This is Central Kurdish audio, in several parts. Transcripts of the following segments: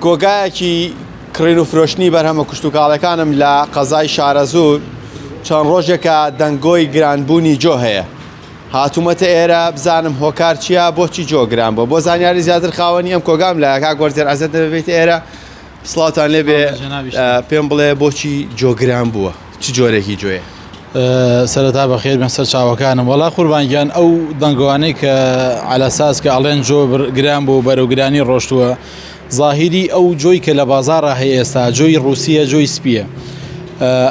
کۆگایەکی کڕین و فرۆشتنی بەرهەمە کشتتوکاڵەکانم لە قەزای شارەزوور چەند ڕۆژێکە دەنگۆی گرانبوونی جۆ هەیە. هاتوومەتە ئێرە بزانم هۆکار چییە بۆچی جۆ گران بۆ زانیاری زیاتر خاوەنی ئەم کۆگام لە کاک وەرزێر عەزەت دەبێت ئێرە سڵاوتان لێبێ پێم بڵێ بۆچی جۆ گران بووە چ جۆرێکی جۆیە؟ سەرەتا بەخێر بێن سەر چاوەکانم وەڵا قوربانگیان ئەو دەنگەوانەی کە عەلەساس کە ئەڵێن جۆ گران بوو بەرەوگرانی ڕۆشتووە ظاهیری ئەو جۆی کە لە بازاڕە هەیە ئێستا جۆی ڕووسیە جۆی سپیە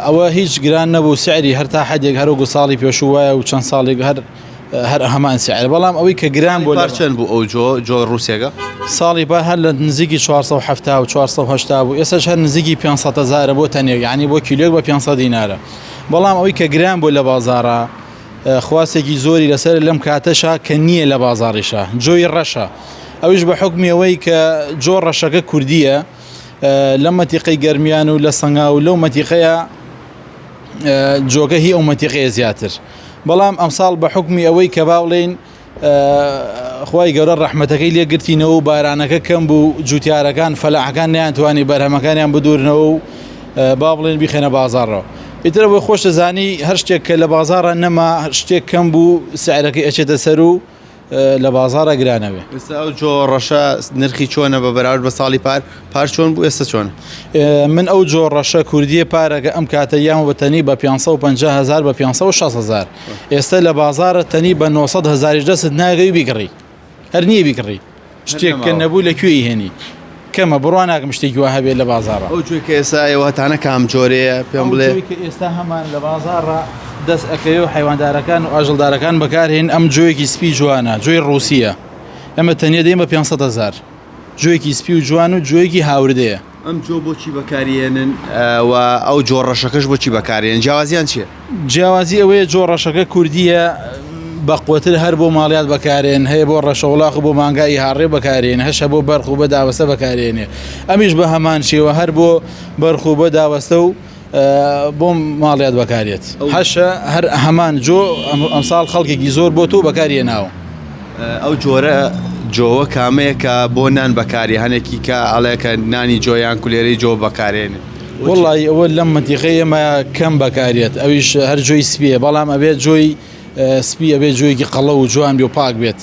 ئەوە هیچ گران نەبوو سعری هەر تا حەدێک هەروەکو ساڵی پێشوو وایە و چەند ساڵێک هەر هەمان سعر بەڵام ئەوەی کە گران بوو چەند بوو ئەو جۆ ڕووسیەکە ساڵی با هەر لە نزیکی 470 و 480 بوو ئێستاش هەر نزیکی 500,000 بۆ تەنێک یعنی بۆ کیلۆیەک بە 500 دینارە بەڵام ئەوەی کە گران بوو لە بازاڕە خواستێکی زۆری لەسەر لەم کاتەشە کە نییە لە بازاڕیشە جۆی ڕەشە ئەویش بە حکمی ئەوەی کە جۆ ڕەشەکە کوردیە لە مەتیقەی گەرمیان و لە سەنگا و لەو مەتیقەیە جۆگە هی ئەو مەتیقەیە زیاتر بەڵام ئەمساڵ بە حکمی ئەوەی کە باوڵێن خوای گەورە ڕەحمەتەکەی لێگرتینەوە و بارانەکە کەم بوو جوتیارەکان فەلاحەکان نەیانتوانی بەرهەمەکانیان بدورنەوە و با بڵێن بیخێنە بازاڕەوە ئیتر بۆ خۆش دەزانی هەر شتێک کە لە بازاڕە نەما شتێک کەم بوو سعرەکەی ئەچێتە سەر و لە بازاڕە گرانەوێ ئێستا ئەو جۆ ڕەشە نرخی چۆنە بە بەراورد بە ساڵی پار چۆن بوو ئێستا چۆنە؟ من ئەو جۆ ڕەشە کوردیە پارەکە ئەم کاتە یان بەتەنی بە 550,000 بە 560,000 ئێستا لە بازاڕە تەنی بە 900,000 دەست ناگەی بیگڕی هەر نییە بیگڕی شتێک کە نەبوو لەکوێی هێنی کەمە بڕوان ناکەم شتێکی وە هەبێت لە بازاڕە ئەو جوێ کە ئێستا ئێوەتانە کام جۆرەیە پێم بڵێ ئێستا هەمان لە بازاڕە دەست ئەەکەی و حیواندارەکان و ئاژەڵدارەکان بەکارهێن ئەم جۆیەکی سپی جوانە جۆی ڕووسیە ئەمە تەنیا دەین بە 500,000 جۆیەکی سپی و جوان و جۆیەکی هاوردەیە ئەم جۆ بۆچی بەکارێنن و ئەو جۆ ڕەشەکەش بۆچی بەکارێن جیاوازیان چییە؟ جیاوازی ئەوەیە جۆ ڕەشەکە کوردیە بەقوتر هەر بۆ ماڵیات بەکارێن هەیە بۆ ڕەشەوڵاق بۆ مانگای هاڕێ بەکارێن هەشە بۆ بەرخ و بە داوەستە بەکارێنێ ئەمیش بە هەمان شێوە هەر بۆ بەرخ و بە داوەستە و بۆ ماڵیات بەکارێت هەشە هەر هەمان جۆ ئەمساڵ خەڵکێکی زۆر بۆ تۆ بەکارێناوە ئەو جۆرە جۆوە کامەیە کە بۆ نان بەکاری هەنێکی کە ئەڵەیە نانی جۆیان کولێرەی جۆ بەکارێنێ وڵی ئەوە لەم مەتیقەیە ئێمە کەم بەکارێت ئەویش هەر جۆی سپیە بەڵام ئەبێت جۆی سپی ئەبێت جۆیەکی قەڵە و جوان بێ و پاک بێت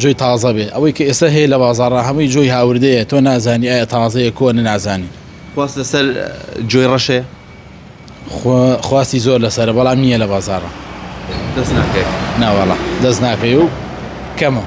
جۆی تازە بێت ئەوەی کە ئێستا هەیە لە بازاڕە هەمووی جۆی هاوردەیە تۆ نازانی ئایا تازەیە کۆنە نازانی خواست لەسەر جۆی ڕەشەیە خواستی زۆر لەسەرە بەڵام نییە لە بازاڕە دەست ناکەی ناوەڵە دەست ناکەی و کەمە